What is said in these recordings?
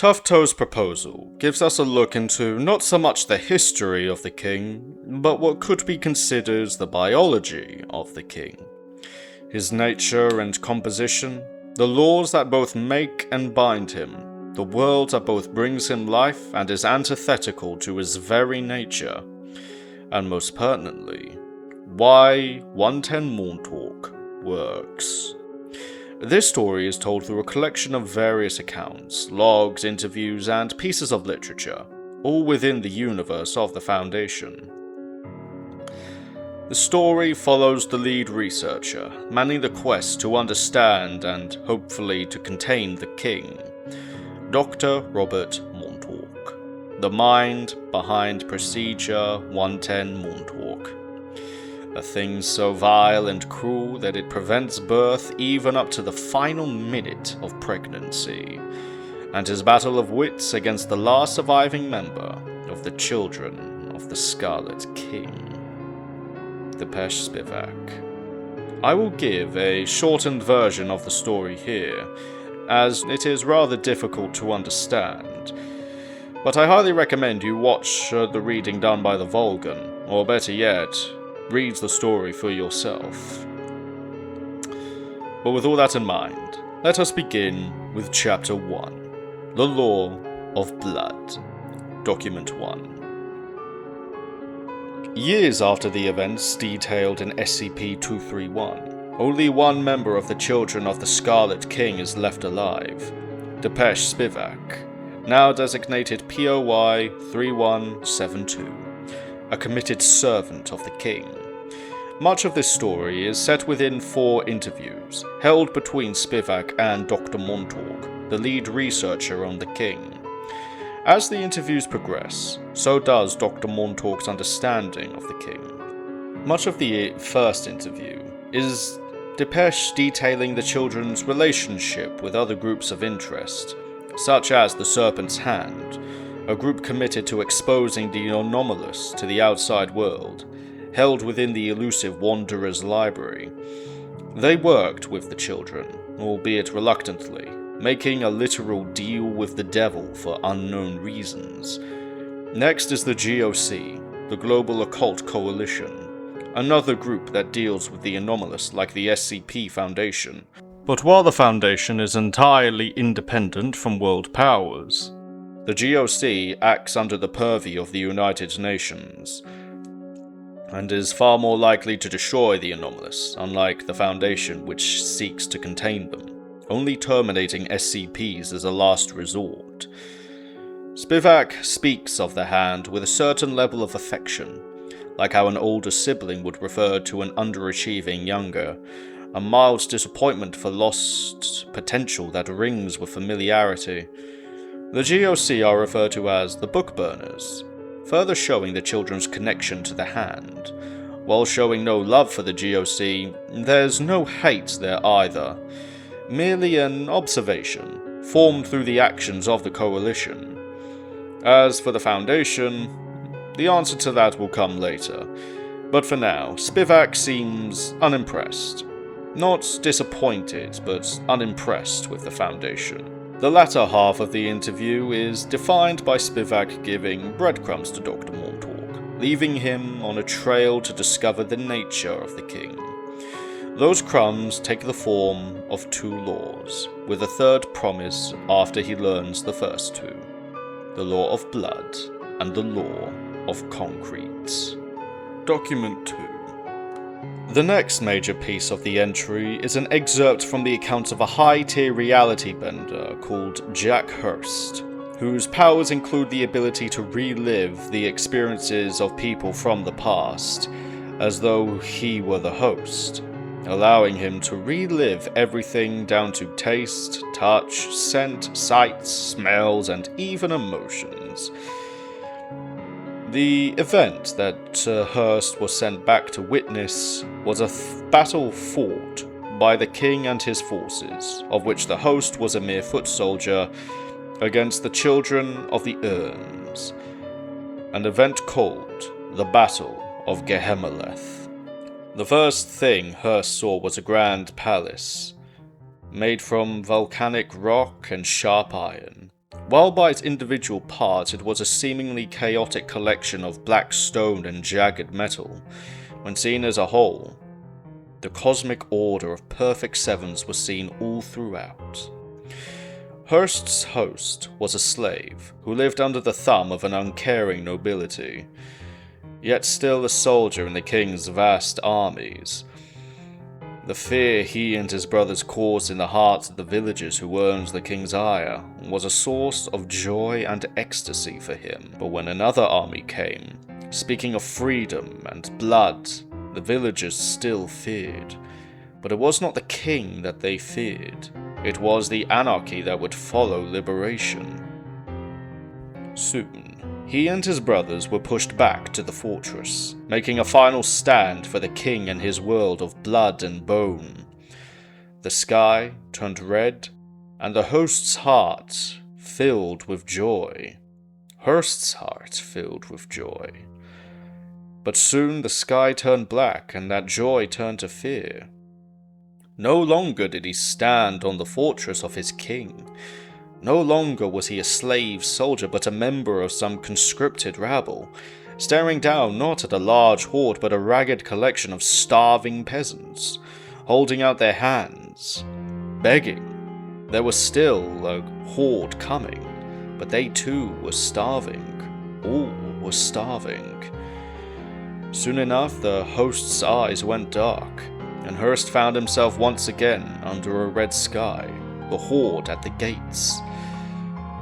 Tufto's proposal gives us a look into not so much the history of the king, but what could be considered the biology of the king. His nature and composition, the laws that both make and bind him, the world that both brings him life and is antithetical to his very nature, and most pertinently, why 110 Montalk works. This story is told through a collection of various accounts, logs, interviews, and pieces of literature, all within the universe of the Foundation. The story follows the lead researcher, manning the quest to understand and hopefully to contain the king, Dr. Robert Montalk, the mind behind Procedure 110 Montalk. A thing so vile and cruel that it prevents birth even up to the final minute of pregnancy, and his battle of wits against the last surviving member of the children of the Scarlet King, Depeche Spivak. I will give a shortened version of the story here, as it is rather difficult to understand, but I highly recommend you watch the reading done by the Vulcan, or better yet, read the story for yourself. But with all that in mind, let us begin with Chapter 1, The Law of Blood, Document 1. Years after the events detailed in SCP-231, only one member of the Children of the Scarlet King is left alive, Depeche Spivak, now designated POI 3172. A committed servant of the king. Much of this story is set within 4 interviews, held between Spivak and Dr. Montalk, the lead researcher on the king. As the interviews progress, so does Dr. Montalk's understanding of the king. Much of the first interview is Depeche detailing the children's relationship with other groups of interest, such as the Serpent's Hand, a group committed to exposing the anomalous to the outside world, held within the elusive Wanderer's library. They worked with the children, albeit reluctantly, making a literal deal with the devil for unknown reasons. Next is the GOC, the Global Occult Coalition, another group that deals with the anomalous like the SCP Foundation. But while the Foundation is entirely independent from world powers, the GOC acts under the purview of the United Nations, and is far more likely to destroy the anomalous, unlike the Foundation which seeks to contain them, only terminating SCPs as a last resort. Spivak speaks of the Hand with a certain level of affection, like how an older sibling would refer to an underachieving younger, a mild disappointment for lost potential that rings with familiarity. The GOC are referred to as the Book Burners, further showing the children's connection to the Hand. While showing no love for the GOC, there's no hate there either, merely an observation, formed through the actions of the Coalition. As for the Foundation, the answer to that will come later, but for now, Spivak seems unimpressed. Not disappointed, but unimpressed with the Foundation. The latter half of the interview is defined by Spivak giving breadcrumbs to Dr. Montalk, leaving him on a trail to discover the nature of the king. Those crumbs take the form of 2 laws, with a third promise after he learns the first 2. The law of blood and the law of concrete. Document 2. The next major piece of the entry is an excerpt from the account of a high-tier reality bender called Jack Hurst, whose powers include the ability to relive the experiences of people from the past, as though he were the host, allowing him to relive everything down to taste, touch, scent, sights, smells, and even emotions. The event that Hurst was sent back to witness was a battle fought by the king and his forces, of which the host was a mere foot soldier, against the children of the Urns, an event called the Battle of Gehemeleth. The first thing Hurst saw was a grand palace, made from volcanic rock and sharp iron, While by its individual parts it was a seemingly chaotic collection of black stone and jagged metal, when seen as a whole, the cosmic order of perfect sevens was seen all throughout. Hurst's host was a slave who lived under the thumb of an uncaring nobility, yet still a soldier in the king's vast armies. The fear he and his brothers caused in the hearts of the villagers who earned the king's ire was a source of joy and ecstasy for him. But when another army came, speaking of freedom and blood, the villagers still feared. But it was not the king that they feared. It was the anarchy that would follow liberation. Soon, he and his brothers were pushed back to the fortress, making a final stand for the king and his world of blood and bone. The sky turned red, and the host's heart filled with joy. Hurst's heart filled with joy. But soon the sky turned black, and that joy turned to fear. No longer did he stand on the fortress of his king. No longer was he a slave soldier, but a member of some conscripted rabble, staring down not at a large horde, but a ragged collection of starving peasants, holding out their hands, begging. There was still a horde coming, but they too were starving. All were starving. Soon enough, the host's eyes went dark, and Hurst found himself once again under a red sky, the horde at the gates,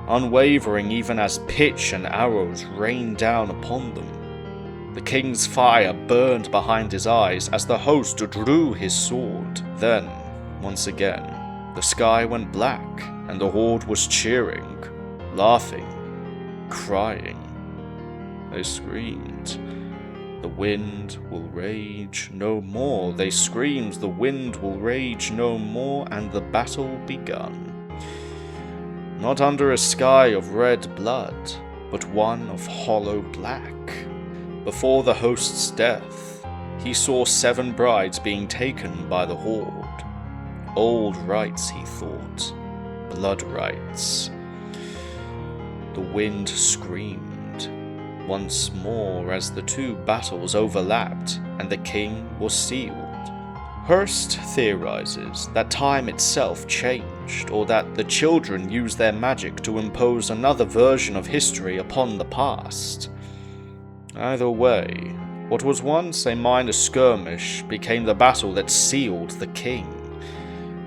unwavering even as pitch and arrows rained down upon them. The king's fire burned behind his eyes as the host drew his sword. Then, once again, the sky went black, and the horde was cheering, laughing, crying. They screamed, "The wind will rage no more." They screamed, "The wind will rage no more," and the battle begun. Not under a sky of red blood, but one of hollow black. Before the host's death, he saw 7 brides being taken by the horde. Old rites, he thought. Blood rites. The wind screamed once more as the 2 battles overlapped and the king was sealed. Hurst theorizes that time itself changed, or that the children used their magic to impose another version of history upon the past. Either way, what was once a minor skirmish became the battle that sealed the king.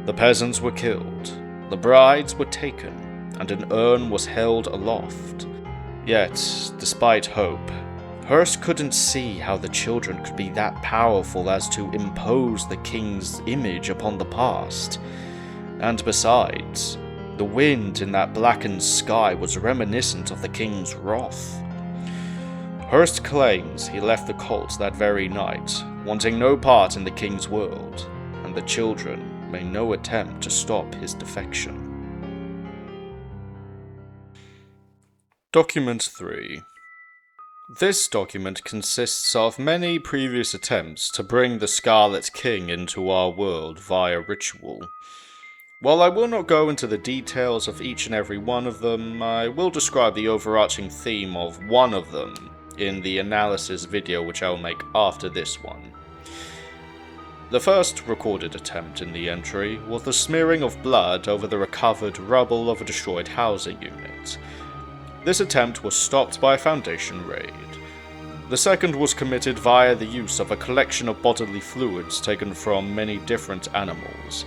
The peasants were killed, the brides were taken, and an urn was held aloft. Yet, despite hope, Hurst couldn't see how the children could be that powerful as to impose the king's image upon the past. And besides, the wind in that blackened sky was reminiscent of the king's wrath. Hurst claims he left the cult that very night, wanting no part in the king's world, and the children made no attempt to stop his defection. Document 3. This document consists of many previous attempts to bring the Scarlet King into our world via ritual. While I will not go into the details of each and every one of them, I will describe the overarching theme of one of them in the analysis video which I will make after this one. The first recorded attempt in the entry was the smearing of blood over the recovered rubble of a destroyed housing unit. This attempt was stopped by a Foundation raid. The second was committed via the use of a collection of bodily fluids taken from many different animals,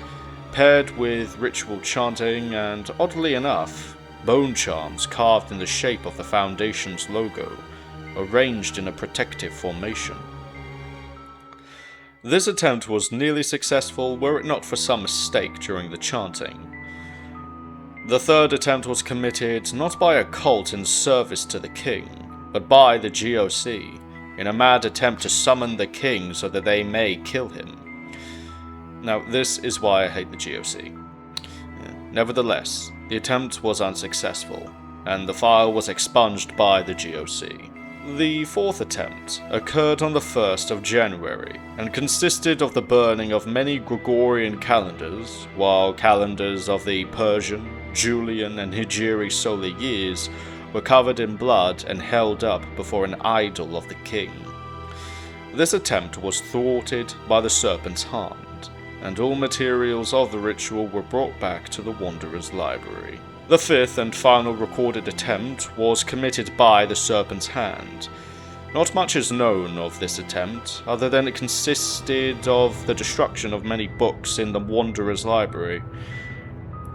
paired with ritual chanting and, oddly enough, bone charms carved in the shape of the Foundation's logo, arranged in a protective formation. This attempt was nearly successful were it not for some mistake during the chanting. The third attempt was committed not by a cult in service to the king, but by the GOC, in a mad attempt to summon the king so that they may kill him. Now, this is why I hate the GOC. Nevertheless, the attempt was unsuccessful, and the file was expunged by the GOC. The fourth attempt occurred on the 1st of January, and consisted of the burning of many Gregorian calendars, while calendars of the Persian, Julian and Hijiri solar years were covered in blood and held up before an idol of the king. This attempt was thwarted by the Serpent's Hand, and all materials of the ritual were brought back to the Wanderer's library. The fifth and final recorded attempt was committed by the Serpent's Hand. Not much is known of this attempt, other than it consisted of the destruction of many books in the Wanderer's library.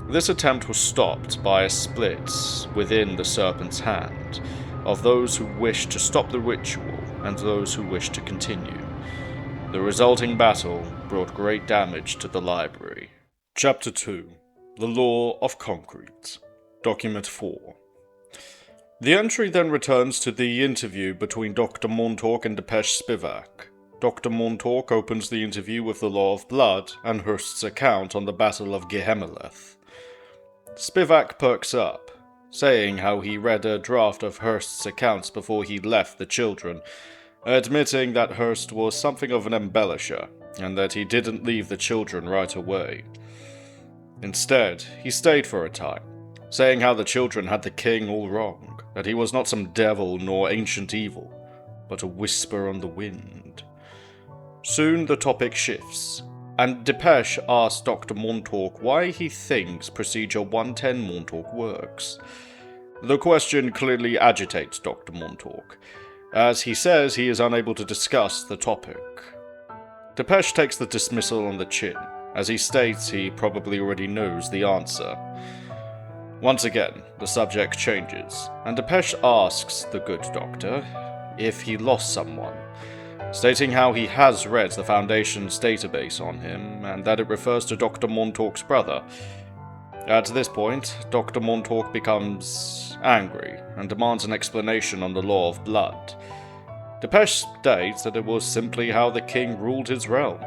This attempt was stopped by a split within the Serpent's Hand, of those who wished to stop the ritual and those who wished to continue. The resulting battle brought great damage to the library. Chapter 2. The Law of Concrete. Document 4. The entry then returns to the interview between Dr. Montalk and Depeche Spivak. Dr. Montalk opens the interview with the Law of Blood and Hurst's account on the Battle of Gehemeleth. Spivak perks up, saying how he read a draft of Hurst's accounts before he left the children, admitting that Hurst was something of an embellisher, and that he didn't leave the children right away. Instead, he stayed for a time, saying how the children had the king all wrong, that he was not some devil nor ancient evil, but a whisper on the wind. Soon the topic shifts, and Depeche asks Dr. Montalk why he thinks Procedure 110 Montalk works. The question clearly agitates Dr. Montalk, as he says he is unable to discuss the topic. Depeche takes the dismissal on the chin, as he states he probably already knows the answer. Once again, the subject changes, and Depeche asks the good doctor if he lost someone, stating how he has read the Foundation's database on him, and that it refers to Dr. Montalk's brother. At this point, Dr. Montalk becomes angry and demands an explanation on the Law of Blood. Depeche states that it was simply how the king ruled his realm.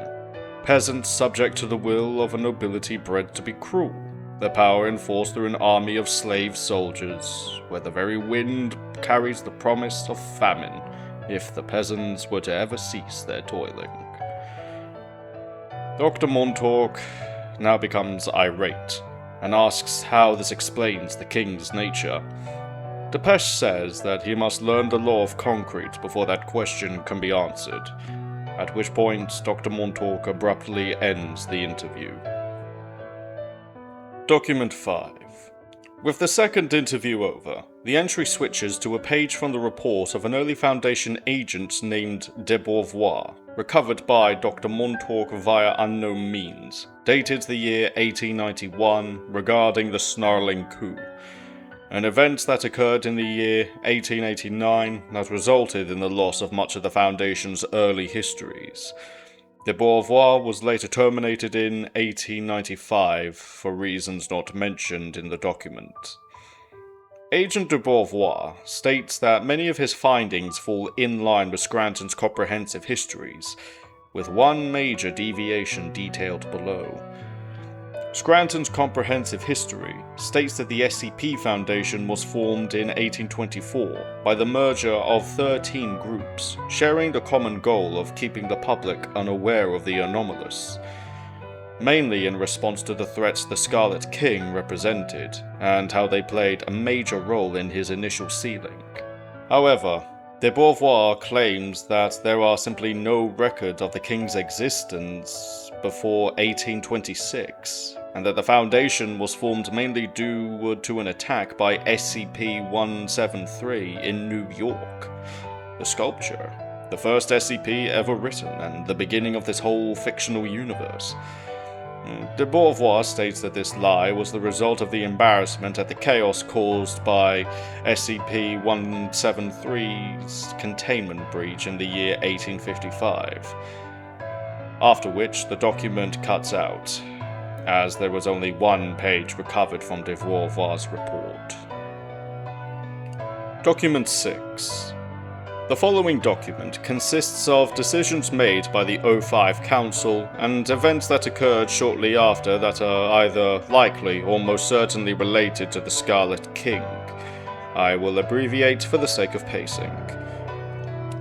Peasants subject to the will of a nobility bred to be cruel, their power enforced through an army of slave soldiers, where the very wind carries the promise of famine if the peasants were to ever cease their toiling. Dr. Montalk now becomes irate, and asks how this explains the king's nature. Depeche says that he must learn the law of concrete before that question can be answered, at which point Dr. Montalk abruptly ends the interview. Document 5. With the second interview over, the entry switches to a page from the report of an early Foundation agent named de Beauvoir, recovered by Dr. Montalk via unknown means, dated the year 1891, regarding the Snarling Coup, an event that occurred in the year 1889 that resulted in the loss of much of the Foundation's early histories. De Beauvoir was later terminated in 1895 for reasons not mentioned in the document. Agent de Beauvoir states that many of his findings fall in line with Scranton's comprehensive histories, with one major deviation detailed below. Scranton's comprehensive history states that the SCP Foundation was formed in 1824 by the merger of 13 groups, sharing the common goal of keeping the public unaware of the anomalous, mainly in response to the threats the Scarlet King represented, and how they played a major role in his initial sealing. However, de Beauvoir claims that there are simply no record of the King's existence before 1826, and that the Foundation was formed mainly due to an attack by SCP-173 in New York. The sculpture, the first SCP ever written, and the beginning of this whole fictional universe. De Beauvoir states that this lie was the result of the embarrassment at the chaos caused by SCP-173's containment breach in the year 1855, after which the document cuts out, as there was only one page recovered from de Beauvoir's report. Document 6. The following document consists of decisions made by the O5 Council and events that occurred shortly after that are either likely or most certainly related to the Scarlet King. I will abbreviate for the sake of pacing.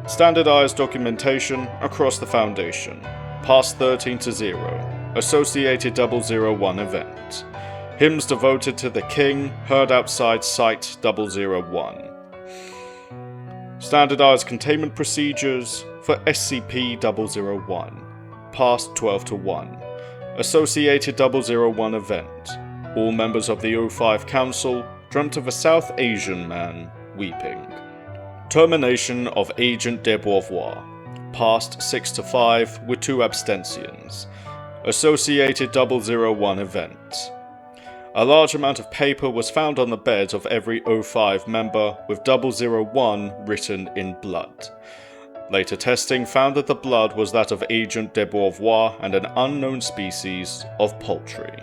Standardized documentation across the Foundation. Pass 13 to 0. Associated 001 event. Hymns devoted to the king heard outside Site-001. Standardized containment procedures for SCP-001. Past 12-1. Associated 001 event. All members of the O5 Council dreamt of a South Asian man weeping. Termination of Agent de Beauvoir. Past 6-5 with 2 abstentions. Associated 001 event. A large amount of paper was found on the bed of every O5 member with 001 written in blood. Later testing found that the blood was that of Agent de Beauvoir and an unknown species of poultry.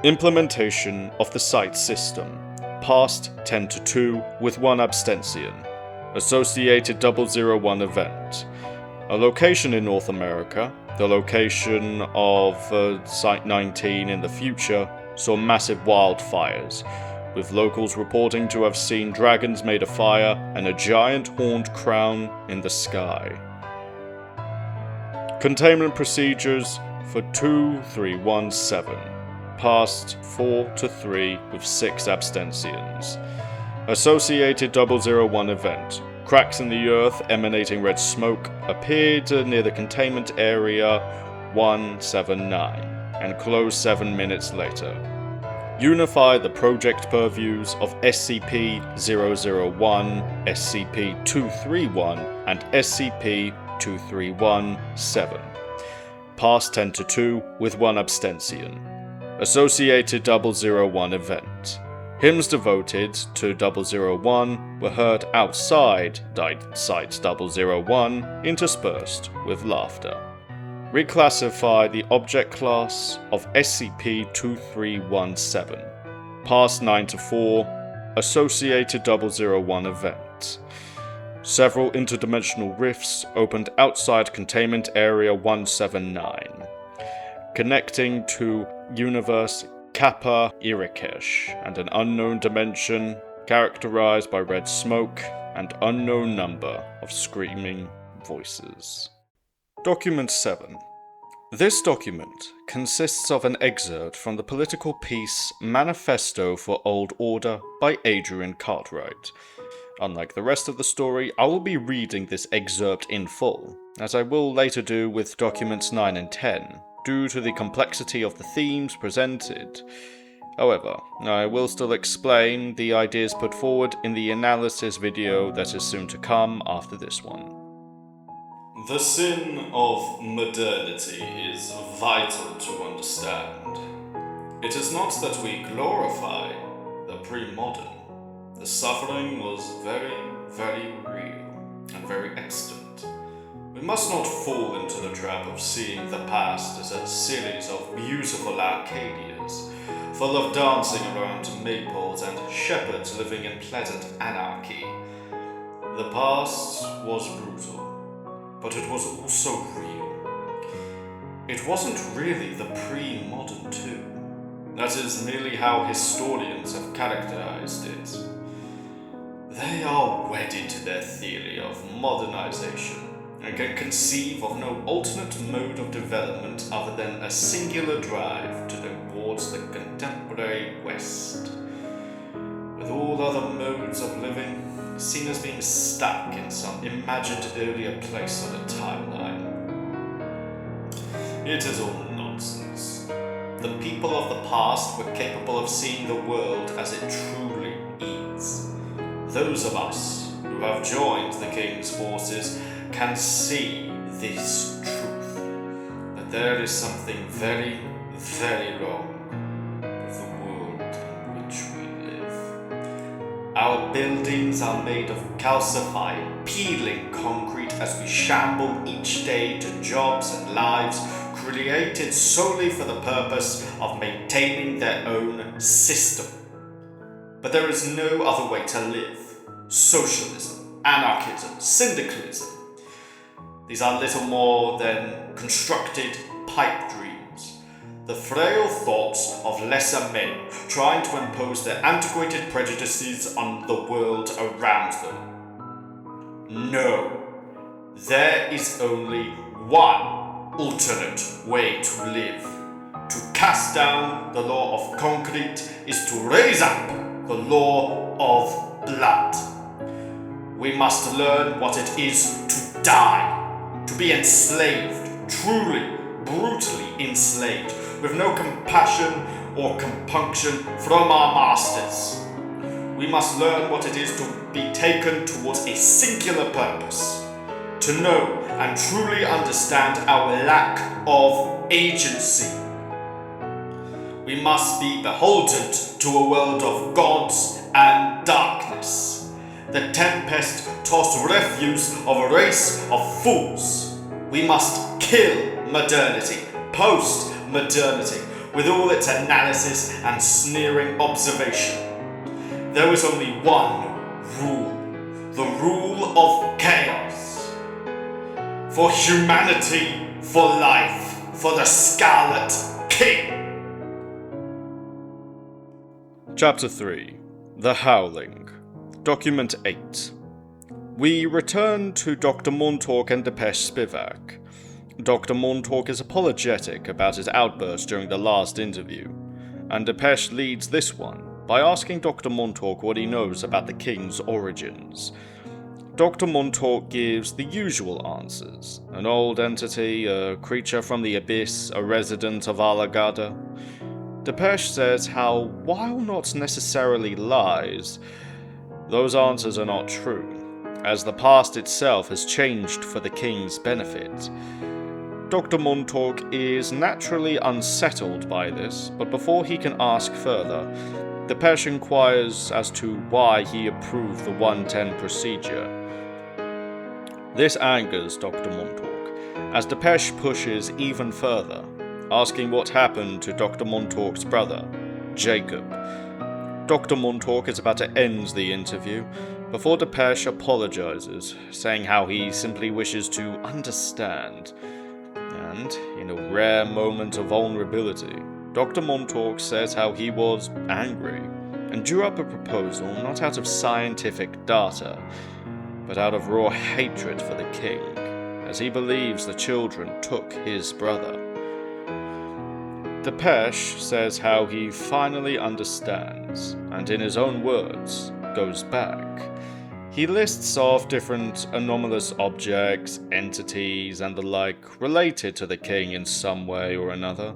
Implementation of the site system. Past 10-2 with 1 abstention. Associated 001 event. A location in North America, the location of Site 19 in the future, saw massive wildfires, with locals reporting to have seen dragons made of fire and a giant horned crown in the sky. Containment procedures for 2317. Past 4-3 with 6 abstentions. Associated 001 event. Cracks in the earth emanating red smoke appeared near the containment area 179 and closed 7 minutes later. Unify the project purviews of SCP-001, SCP-231, and SCP-2317. Past 10-2 with 1 abstention. Associated 001 event. Hymns devoted to 001 were heard outside Site-001, interspersed with laughter. Reclassify the object class of SCP-2317. Past 9-4, Associated 001 event. Several interdimensional rifts opened outside Containment Area 179, connecting to Universe Kappa Irikesh and an unknown dimension characterized by red smoke and unknown number of screaming voices. Document 7. This document consists of an excerpt from the political piece Manifesto for Old Order by Adrian Cartwright. Unlike the rest of the story, I will be reading this excerpt in full, as I will later do with documents 9 and 10, due to the complexity of the themes presented. However, I will still explain the ideas put forward in the analysis video that is soon to come after this one. The sin of modernity is vital to understand. It is not that we glorify the pre-modern. The suffering was very, very real and very extant. We must not fall into the trap of seeing the past as a series of beautiful Arcadias, full of dancing around maypoles and shepherds living in pleasant anarchy. The past was brutal, but it was also real. It wasn't really the pre-modern too. That is merely how historians have characterized it. They are wedded to their theory of modernization and can conceive of no alternate mode of development other than a singular drive towards the contemporary West, with all other modes of living seen as being stuck in some imagined earlier place on the timeline. It is all nonsense. The people of the past were capable of seeing the world as it truly is. Those of us who have joined the King's forces can see this truth, that there is something very, very wrong with the world in which we live. Our buildings are made of calcified, peeling concrete as we shamble each day to jobs and lives created solely for the purpose of maintaining their own system. But there is no other way to live. Socialism, anarchism, syndicalism. These are little more than constructed pipe dreams, the frail thoughts of lesser men trying to impose their antiquated prejudices on the world around them. No, there is only one alternate way to live, To cast down the law of concrete is to raise up the law of blood. We must learn what it is to die, to be enslaved, truly, brutally enslaved, with no compassion or compunction from our masters. We must learn what it is to be taken towards a singular purpose, to know and truly understand our lack of agency. We must be beholden to a world of gods and darkness, the tempest-tossed refuse of a race of fools. We must kill modernity, post-modernity, with all its analysis and sneering observation. There is only one rule, the rule of chaos. For humanity, for life, for the Scarlet King. Chapter 3. The Howling. Document 8. We return to Dr. Montalk and Depeche Spivak. Dr. Montalk is apologetic about his outburst during the last interview, and Depeche leads this one by asking Dr. Montalk what he knows about the King's origins. Dr. Montalk gives the usual answers: an old entity, a creature from the abyss, a resident of Alagada. Depeche says how, while not necessarily lies, those answers are not true, as the past itself has changed for the King's benefit. Dr. Montalk is naturally unsettled by this, but before he can ask further, Depeche inquires as to why he approved the 110 procedure. This angers Dr. Montalk, as Depeche pushes even further, asking what happened to Dr. Montalk's brother, Jacob. Dr. Montalk is about to end the interview before Depeche apologizes, saying how he simply wishes to understand. And, in a rare moment of vulnerability, Dr. Montalk says how he was angry and drew up a proposal not out of scientific data, but out of raw hatred for the King, as he believes the children took his brother. Depeche says how he finally understands, and in his own words, goes back. He lists off different anomalous objects, entities, and the like related to the King in some way or another.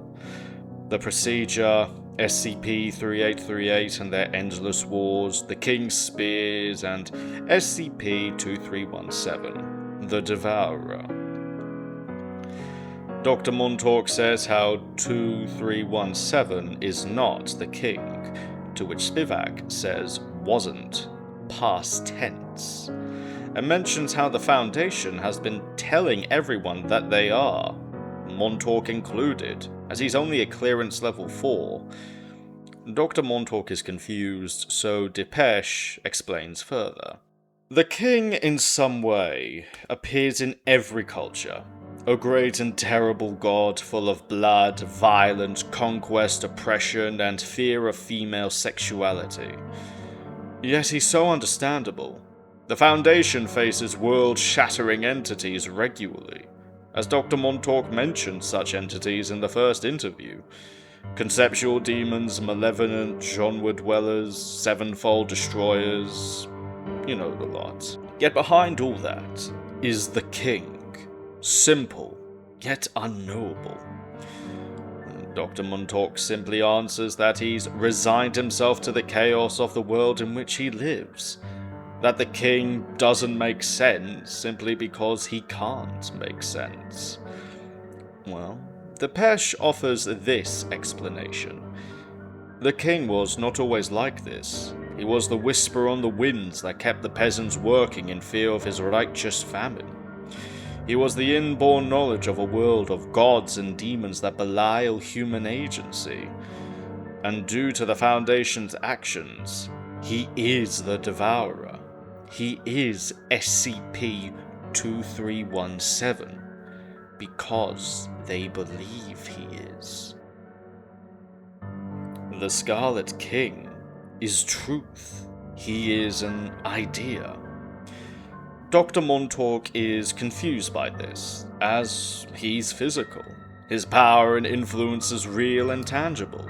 The procedure, SCP-3838 and their endless wars, the King's spears, and SCP-2317, the Devourer. Dr. Montalk says how 2317 is not the King, to which Spivak says wasn't, past tense, and mentions how the Foundation has been telling everyone that they are, Montalk included, as he's only a clearance level 4. Dr. Montalk is confused, so Depeche explains further. The King, in some way, appears in every culture. A great and terrible god full of blood, violence, conquest, oppression, and fear of female sexuality. Yet he's so understandable. The Foundation faces world-shattering entities regularly, as Dr. Montalk mentioned such entities in the first interview. Conceptual demons, malevolent genre dwellers, sevenfold destroyers, you know the lot. Yet behind all that is the King. Simple, yet unknowable. Dr. Montalk simply answers that he's resigned himself to the chaos of the world in which he lives. That the King doesn't make sense simply because he can't make sense. Well, Depeche offers this explanation. The King was not always like this. He was the whisper on the winds that kept the peasants working in fear of his righteous famine. He was the inborn knowledge of a world of gods and demons that belie human agency. And due to the Foundation's actions, he is the Devourer. He is SCP-2317, because they believe he is. The Scarlet King is truth. He is an idea. Dr. Montalk is confused by this, as he's physical. His power and influence is real and tangible.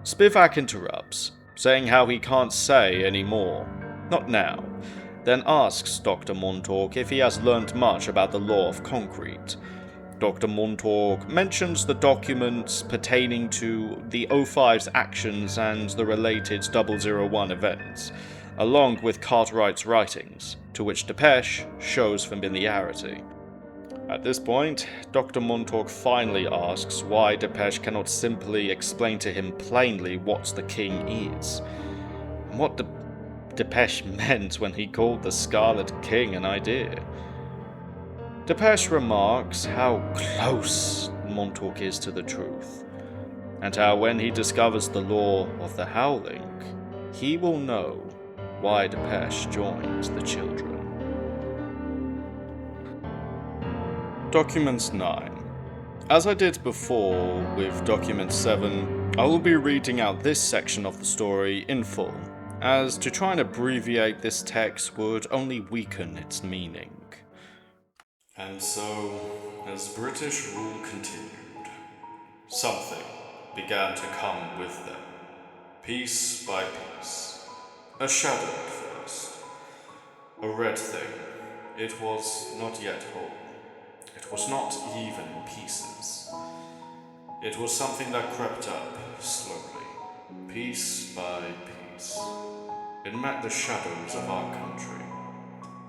Spivak interrupts, saying how he can't say any more. Not now. Then asks Dr. Montalk if he has learnt much about the law of concrete. Dr. Montalk mentions the documents pertaining to the O5's actions and the related 001 events, along with Cartwright's writings, to which Depeche shows familiarity. At this point, Dr. Montalk finally asks why Depeche cannot simply explain to him plainly what the king is, and what Depeche meant when he called the Scarlet King an idea. Depeche remarks how close Montalk is to the truth, and how when he discovers the law of the howling, he will know why Depeche joined the children. Document 9. As I did before with Document 7, I will be reading out this section of the story in full, as to try and abbreviate this text would only weaken its meaning. And so, as British rule continued, something began to come with them, piece by piece. A shadow at first. A red thing. It was not yet whole. It was not even in pieces. It was something that crept up slowly, piece by piece. It met the shadows of our country,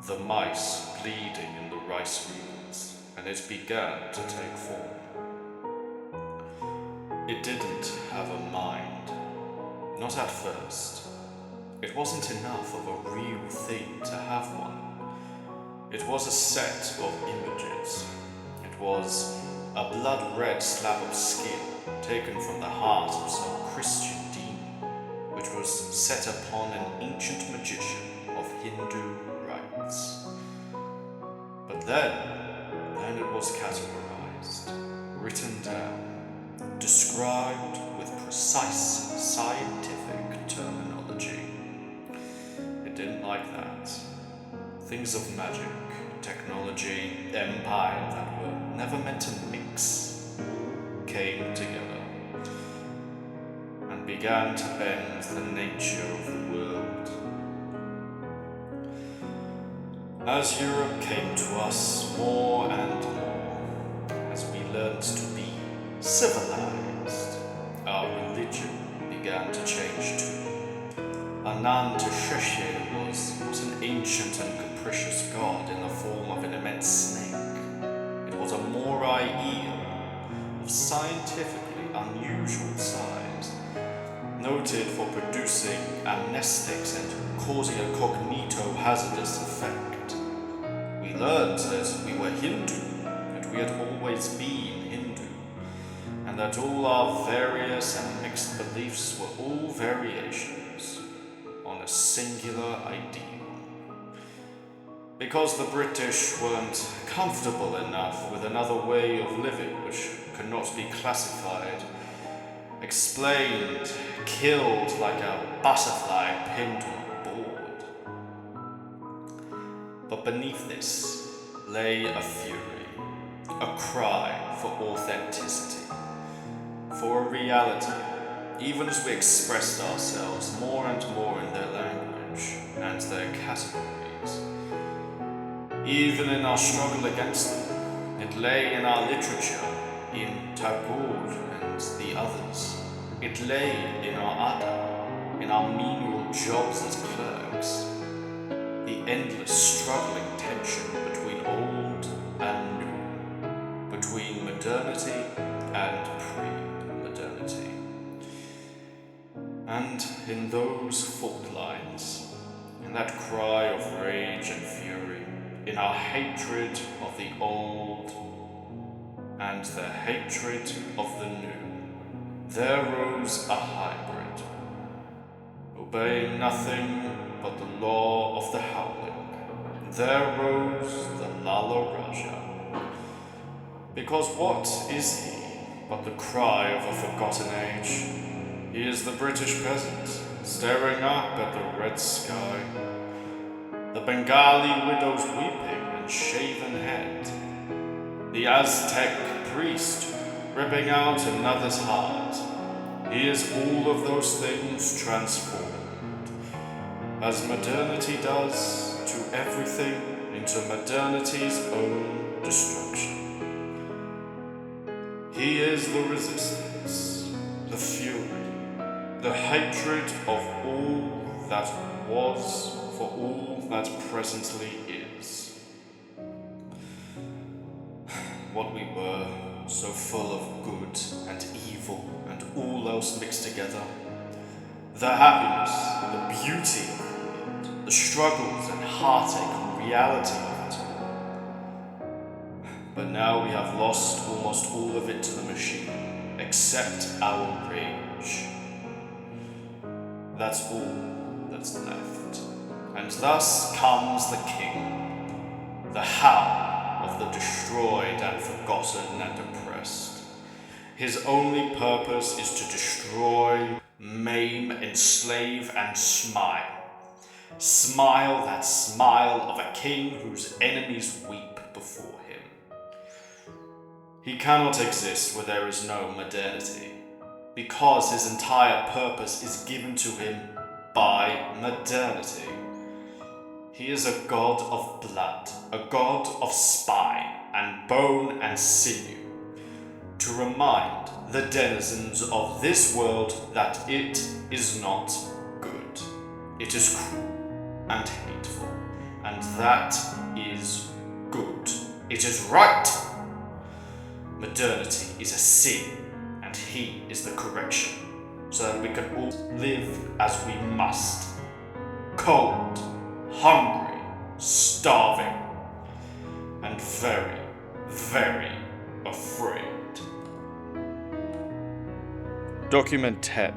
the mice bleeding in the rice fields, and it began to take form. It didn't have a mind, not at first. It wasn't enough of a real thing to have one. It was a set of images. It was a blood-red slab of skin taken from the heart of some Christian demon, which was set upon an ancient magician of Hindu rites. But then it was categorized, written down, described with precise scientific terminology. It didn't like that. Things of magic, technology, empire that were never meant to mix came together and began to bend the nature of the world. As Europe came to us more and more, as we learned to be civilized, our religion began to change too. Anantasheshe was not an ancient and capricious god in the form of an immense snake. It was a Morai eel of scientifically unusual size, noted for producing amnestics and causing a cognito-hazardous effect. We learned that we were Hindu, that we had always been Hindu, and that all our various and mixed beliefs were all variations on a singular ideal. Because the British weren't comfortable enough with another way of living which could not be classified, explained, killed like a butterfly pinned on a board. But beneath this lay a fury, a cry for authenticity, for a reality, even as we expressed ourselves more and more in their language and their categories. Even in our struggle against them, it lay in our literature, in Tagore and the others. It lay in our Ada, in our menial jobs as clerks. The endless struggling tension between old and new, between modernity and pre-modernity. And in those fault lines, in that cry of rage and fury, in our hatred of the old and the hatred of the new, there rose a hybrid, obeying nothing but the law of the howling. There rose the Lala Raja. Because what is he but the cry of a forgotten age? He is the British peasant, staring up at the red sky, the Bengali widow's weeping and shaven head, the Aztec priest ripping out another's heart. He is all of those things transformed, as modernity does to everything, into modernity's own destruction. He is the resistance, the fury, the hatred of all that was for all that presently is. What we were, so full of good and evil and all else mixed together. The happiness, the beauty of it, the struggles and heartache and reality of it. But now we have lost almost all of it to the machine, except our rage. That's all that's left. And thus comes the king, the howl of the destroyed and forgotten and oppressed. His only purpose is to destroy, maim, enslave, and smile. Smile that smile of a king whose enemies weep before him. He cannot exist where there is no modernity, because his entire purpose is given to him by modernity. He is a god of blood, a god of spine and bone and sinew, to remind the denizens of this world that it is not good. It is cruel and hateful, and that is good. It is right. Modernity is a sin, and he is the correction, so that we can all live as we must. Cold, hungry, starving, and very, very afraid. Document 10.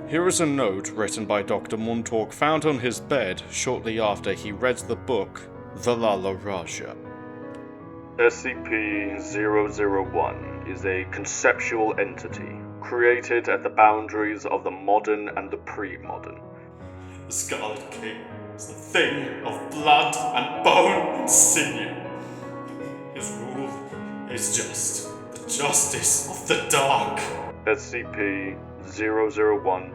Here is a note written by Dr. Montalk found on his bed shortly after he read the book The Lala Raja. SCP-001 is a conceptual entity created at the boundaries of the modern and the pre-modern. The Scarlet King is the thing of blood and bone and sinew. His rule is just the justice of the dark. SCP-001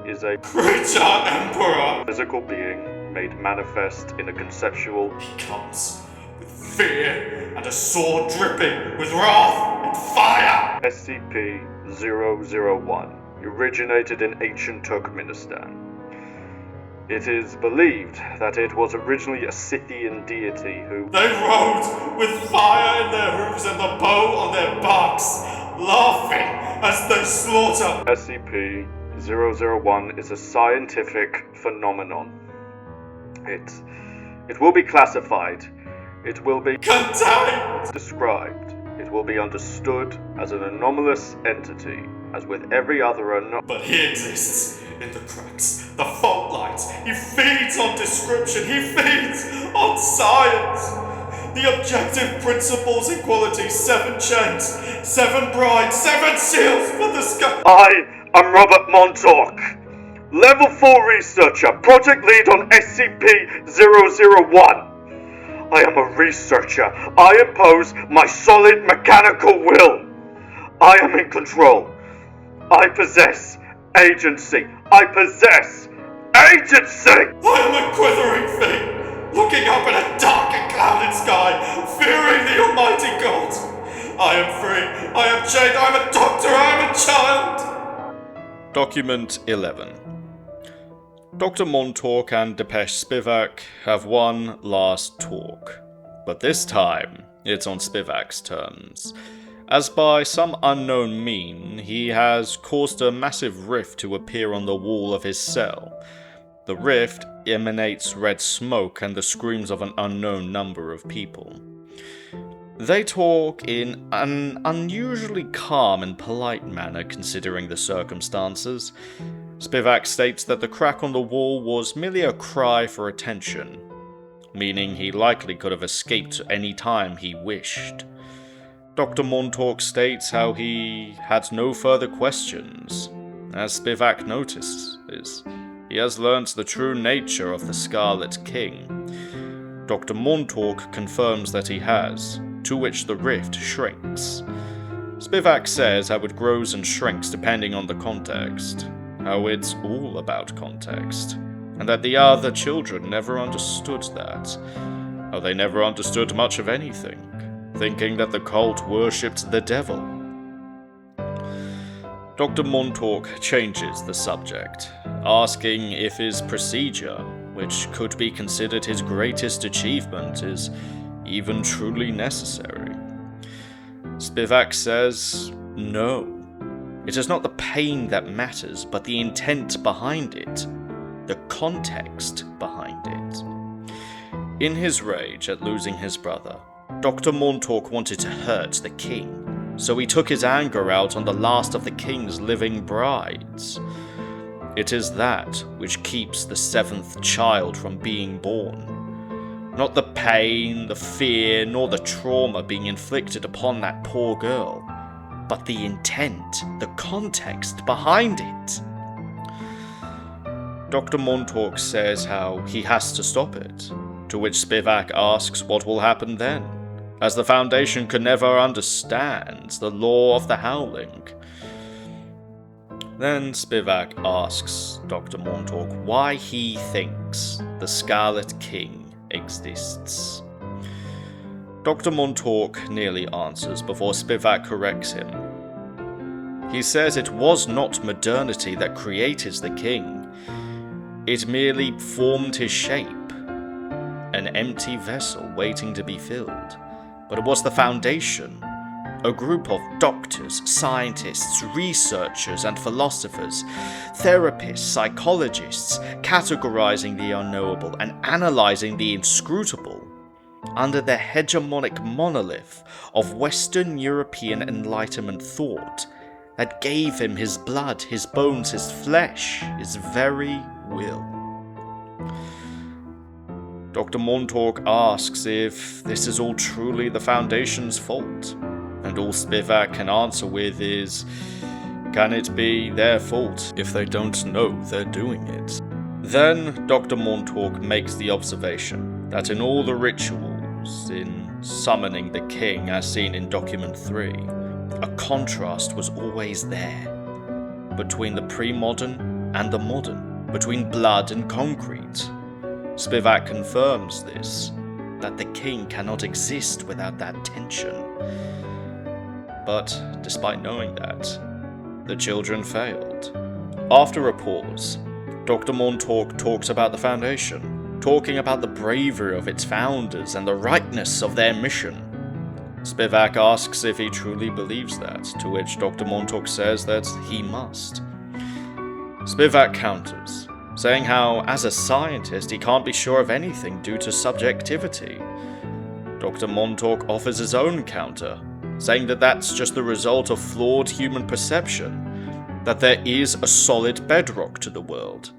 is a Creature Emperor! physical being made manifest in a conceptual. He comes with fear and a sword dripping with wrath and fire! SCP-001 originated in ancient Turkmenistan. It is believed that it was originally a Scythian deity who. They rode with fire in their hooves and the bow on their backs, laughing as they slaughter. SCP-001 is a scientific phenomenon. It will be classified. It will be contained, described. It will be understood as an anomalous entity, as with every other But he exists in the cracks, the fault lines. He feeds on description. He feeds on science. The objective principles, equality, 7 chains, 7 brides, 7 seals for the sky. I am Robert Montalk, Level 4 researcher, project lead on SCP-001. I am a researcher. I impose my solid mechanical will. I am in control. I possess agency. I possess agency! I am a quivering thing, looking up at a dark and clouded sky, fearing the almighty God. I am free. I am chained. I am a doctor. I am a child. Document 11. Dr. Montalk and Depeche Spivak have one last talk, but this time it's on Spivak's terms, as by some unknown mean he has caused a massive rift to appear on the wall of his cell. The rift emanates red smoke and the screams of an unknown number of people. They talk in an unusually calm and polite manner considering the circumstances. Spivak states that the crack on the wall was merely a cry for attention, meaning he likely could have escaped any time he wished. Dr. Montalk states how he had no further questions. As Spivak notices, he has learnt the true nature of the Scarlet King. Dr. Montalk confirms that he has, to which the rift shrinks. Spivak says how it grows and shrinks depending on the context, how it's all about context, and that the other children never understood that, how they never understood much of anything, thinking that the cult worshipped the devil. Dr. Montalk changes the subject, asking if his procedure, which could be considered his greatest achievement, is even truly necessary. Spivak says, no. It is not the pain that matters, but the intent behind it, the context behind it. In his rage at losing his brother, Dr. Montalk wanted to hurt the king, so he took his anger out on the last of the king's living brides. It is that which keeps the seventh child from being born. Not the pain, the fear, nor the trauma being inflicted upon that poor girl, but the intent, the context behind it. Dr. Montalk says how he has to stop it, to which Spivak asks what will happen then, as the Foundation could never understand the law of the howling. Then Spivak asks Dr. Montalk why he thinks the Scarlet King exists. Dr. Montalk nearly answers before Spivak corrects him. He says it was not modernity that created the king. It merely formed his shape, an empty vessel waiting to be filled. But it was the Foundation, a group of doctors, scientists, researchers and philosophers, therapists, psychologists, categorizing the unknowable and analyzing the inscrutable under the hegemonic monolith of Western European Enlightenment thought that gave him his blood, his bones, his flesh, his very will. Dr. Montalk asks if this is all truly the Foundation's fault, and all Spivak can answer with is, can it be their fault if they don't know they're doing it? Then Dr. Montalk makes the observation that in all the rituals, in summoning the king as seen in Document 3, a contrast was always there, between the pre-modern and the modern, between blood and concrete. Spivak confirms this, that the king cannot exist without that tension. But despite knowing that, the children failed. After a pause, Dr. Montalk talks about the Foundation, talking about the bravery of its founders and the rightness of their mission. Spivak asks if he truly believes that, to which Dr. Montalk says that he must. Spivak counters, saying how, as a scientist, he can't be sure of anything due to subjectivity. Dr. Montalk offers his own counter, saying that that's just the result of flawed human perception, that there is a solid bedrock to the world.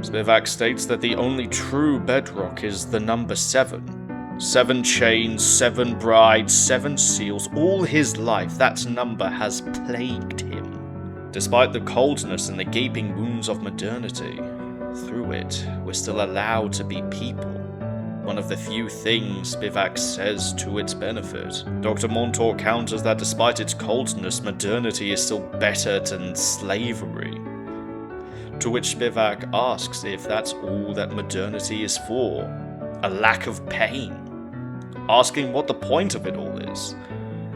Spivak states that the only true bedrock is the number 7. 7 chains, 7 brides, 7 seals, all his life that number has plagued him. Despite the coldness and the gaping wounds of modernity, through it, we're still allowed to be people. One of the few things Spivak says to its benefit. Dr. Montalk counters that despite its coldness, modernity is still better than slavery. To which Spivak asks if that's all that modernity is for, a lack of pain. Asking what the point of it all is.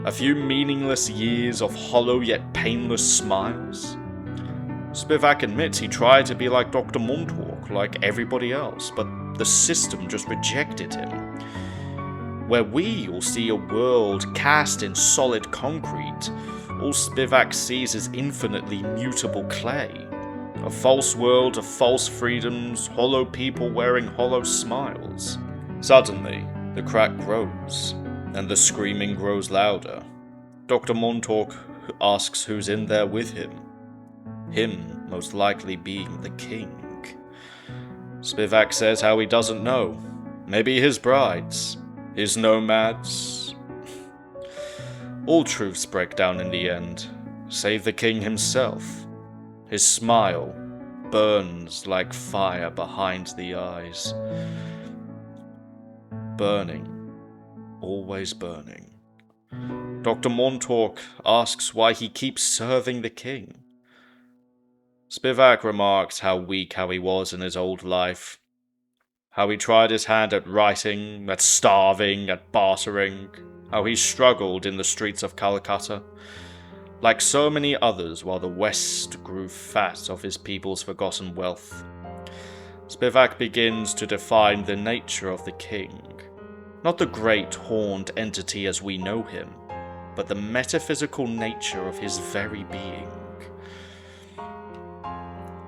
A few meaningless years of hollow yet painless smiles? Spivak admits he tried to be like Dr. Montalk, like everybody else, but the system just rejected him. Where we all see a world cast in solid concrete, all Spivak sees is infinitely mutable clay. A false world of false freedoms, hollow people wearing hollow smiles. Suddenly, the crack grows, and the screaming grows louder. Dr. Montalk asks who's in there with him. Him most likely being the king. Spivak says how he doesn't know. Maybe his brides, his nomads. All truths break down in the end, save the king himself. His smile burns like fire behind the eyes. Burning, always burning. Dr. Montalk asks why he keeps serving the king. Spivak remarks how weak he was in his old life, how he tried his hand at writing, at starving, at bartering, how he struggled in the streets of Calcutta, like so many others while the West grew fat of his people's forgotten wealth. Spivak begins to define the nature of the king, not the great horned entity as we know him, but the metaphysical nature of his very being.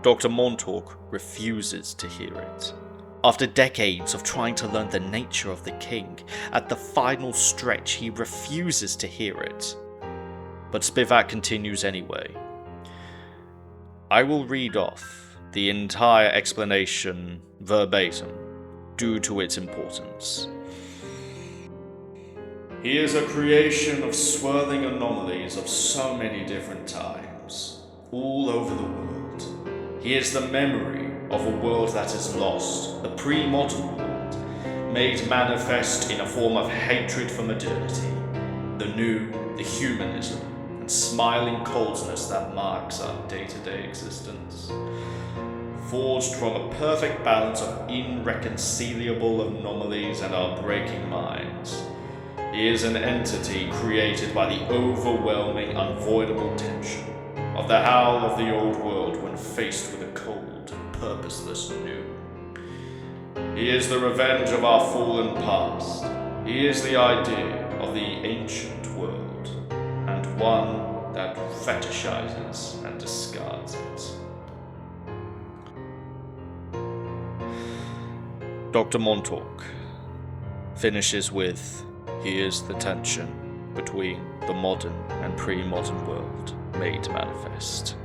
Dr. Montalk refuses to hear it. After decades of trying to learn the nature of the king, at the final stretch he refuses to hear it. But Spivak continues anyway. I will read off the entire explanation verbatim, due to its importance. He is a creation of swirling anomalies of so many different times, all over the world. He is the memory of a world that is lost, the pre-modern world, made manifest in a form of hatred for modernity, the new, the humanism, and smiling coldness that marks our day-to-day existence. Forged from a perfect balance of irreconcilable anomalies and our breaking minds, he is an entity created by the overwhelming, unavoidable tension of the howl of the old world when faced with a cold, purposeless new. He is the revenge of our fallen past. He is the idea of the ancient world, and one that fetishizes and discards it. Dr. Montalk finishes with, he is the tension between the modern and pre-modern world made manifest.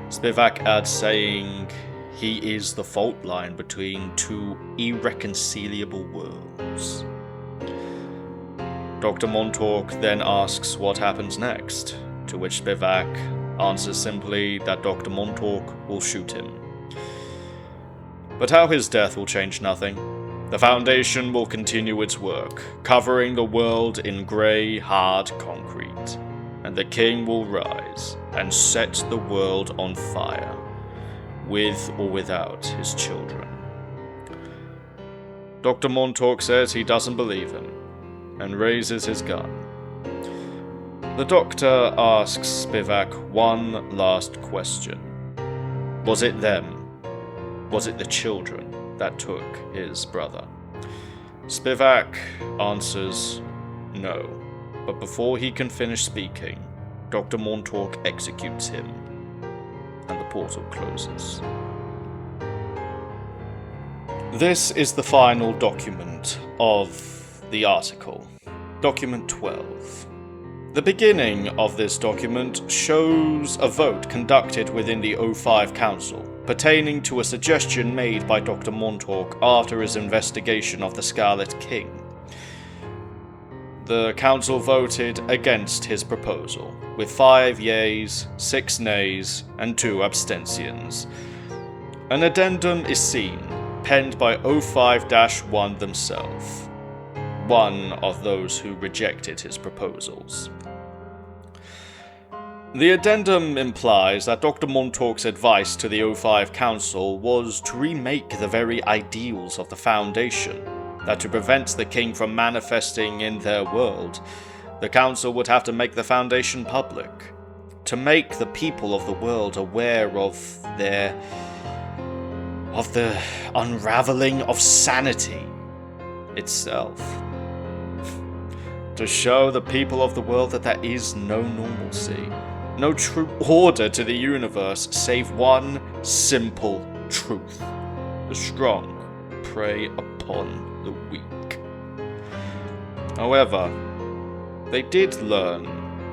Spivak adds saying, he is the fault line between two irreconcilable worlds. Dr. Montalk then asks what happens next, to which Spivak answers simply that Dr. Montalk will shoot him. But how his death will change nothing. The Foundation will continue its work, covering the world in grey, hard concrete, and the king will rise and set the world on fire, with or without his children. Dr. Montalk says he doesn't believe him, and raises his gun. The doctor asks Spivak one last question. Was it them? Was it the children that took his brother? Spivak answers no, but before he can finish speaking, Dr. Montalk executes him, and the portal closes. This is the final document of the article, document 12. The beginning of this document shows a vote conducted within the O5 Council, pertaining to a suggestion made by Dr. Montalk after his investigation of the Scarlet King. The council voted against his proposal, with 5 yeas, 6 nays, and 2 abstentions. An addendum is seen, penned by O5-1 themselves, one of those who rejected his proposals. The addendum implies that Dr. Montalk's advice to the O5 Council was to remake the very ideals of the Foundation, that to prevent the king from manifesting in their world, the Council would have to make the Foundation public, to make the people of the world aware of the unraveling of sanity itself. To show the people of the world that there is no normalcy, no true order to the universe save one simple truth. The strong prey upon the weak. However, they did learn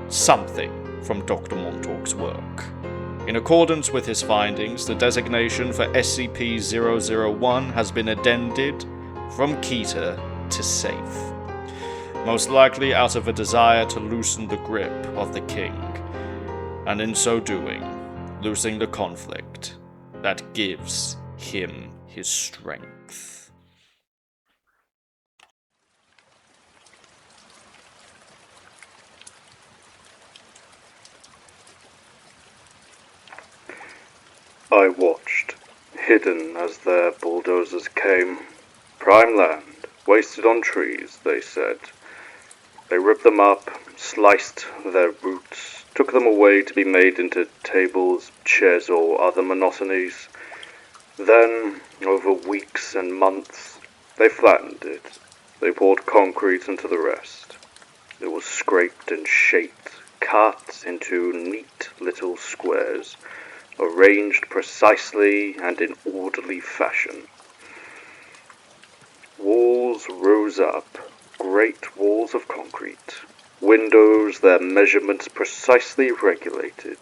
something from Dr. Montalk's work. In accordance with his findings, the designation for SCP-001 has been addended from Keter to safe, most likely out of a desire to loosen the grip of the king, and in so doing, losing the conflict that gives him his strength. I watched, hidden as their bulldozers came. Prime land, wasted on trees, they said. They ripped them up, sliced their roots, took them away to be made into tables, chairs, or other monotonies. Then, over weeks and months, they flattened it. They poured concrete into the rest. It was scraped and shaped, cut into neat little squares, arranged precisely and in orderly fashion. Walls rose up, great walls of concrete. Windows, their measurements precisely regulated.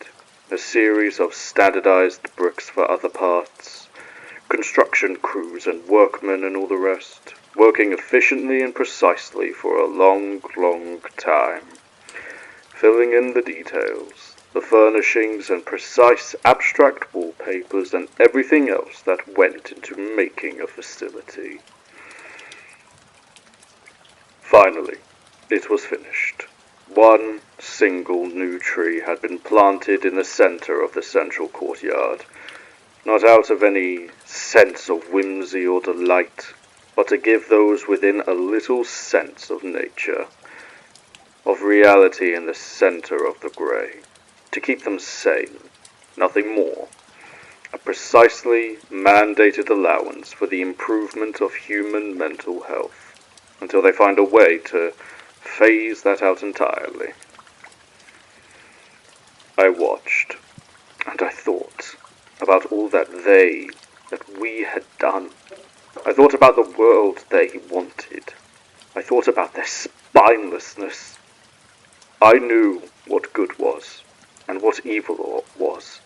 A series of standardized bricks for other parts. Construction crews and workmen and all the rest, working efficiently and precisely for a long, long time, filling in the details, the furnishings and precise abstract wallpapers and everything else that went into making a facility. Finally, it was finished. One single new tree had been planted in the center of the central courtyard, not out of any sense of whimsy or delight, but to give those within a little sense of nature, of reality in the center of the grey, to keep them sane, nothing more. A precisely mandated allowance for the improvement of human mental health, until they find a way to phase that out entirely. I watched, and I thought about all that we had done. I thought about the world they wanted. I thought about their spinelessness. I knew what good was, and what evil was,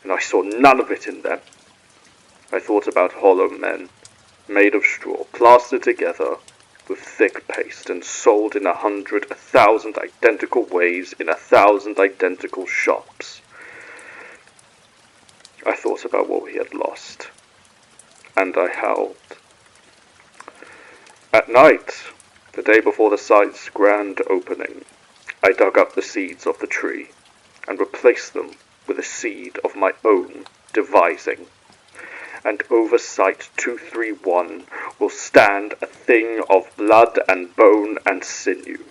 and I saw none of it in them. I thought about hollow men, made of straw, plastered together with thick paste, and sold in 1,000 identical ways in 1,000 identical shops. I thought about what we had lost, and I howled. At night, the day before the site's grand opening, I dug up the seeds of the tree and replaced them with a seed of my own devising. And over Site 231 will stand a thing of blood and bone and sinew,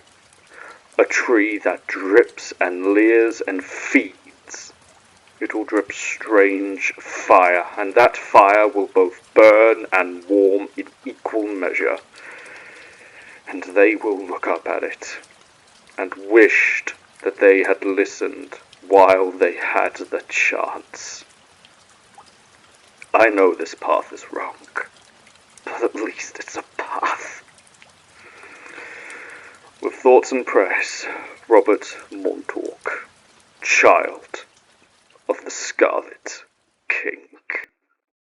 a tree that drips and leers and feeds. It will drip strange fire, and that fire will both burn and warm in equal measure. And they will look up at it, and wished that they had listened while they had the chance. I know this path is wrong, but at least it's a path. With thoughts and prayers, Robert Montalk, child of the Scarlet King.